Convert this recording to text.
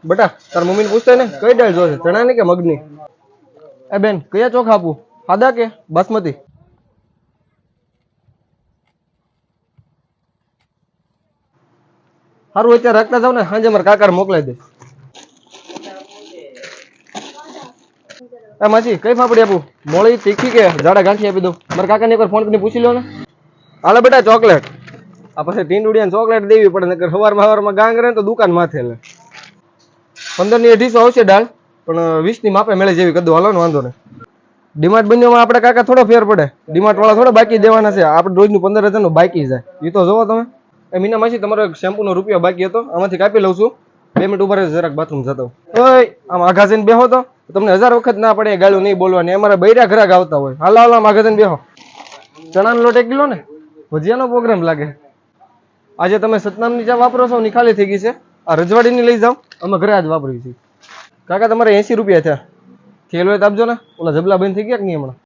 બેટા તાર મમ્મીને પૂછતા ને કઈ દાળ જોશે, ચણાની કે મગની? એ બેન કયા ચોખા આપું, સાદા કે બાસમતી? સારું અત્યારે રાખતા જાવ ને, સાંજે મારા કાકા મોકલાઈ દે. માસી કઈ ફાફડી આપું, મોળી તીખી કે જાડા ગાંઠી આપી દઉં? મારા કાકાને એકવાર ફોન કરીને પૂછી લો ને. હાલે બેટા ચોકલેટ. આ પછી ટીંડુડિયાને ચોકલેટ દેવી પડે, નકર સવારમાં ગાંગ રહે તો દુકાન માથે લે. 15 ની 250 આવશે દાળ, પણ 20 ની માપે મેળે જેવી કદું, હાલો ને વાંધો ને. ડીમાર્ટ બન્યોમાં આપણે કાકા થોડો ફેર પડે, ડીમાર્ટ વાળા થોડા બાકી દેવાના છે, આપણે રોજનું 15,000 નું બાકી જાય. એ તો જોવો તમે. એ મીના માસી તમારો શેમ્પુ નો રૂપિયો બાકી હતો, આમાંથી કાપી લઉં છું. 2 મિનિટ ઉભા રહેજો, જરાક બાથરૂમ જતો. ઓય આમ આઘા જઈને બેહો તો તમને 1000 વખત ના પડે ગાળું નહીં બોલવાની. અમારા બૈરા ઘરાક આવતા હોય. હાલો હાલો આમ આઘા જઈને બેહો. ચણાનો લોટ 1 કિલો ને, ભજીયાનો પ્રોગ્રામ લાગે. આજે તમે સતનામની ચા વાપરો છો ની ખાલી થઈ ગઈ છે. આ રજવાડીની લઈ જાઓ, અમે ઘરે આજ વાપરી છે. કાકા તમારે 80 રૂપિયા થયા. થેલ હોય તો આપજો ને, ઓલા જબલા બંધ થઈ ગયા કે નહીં હમણાં?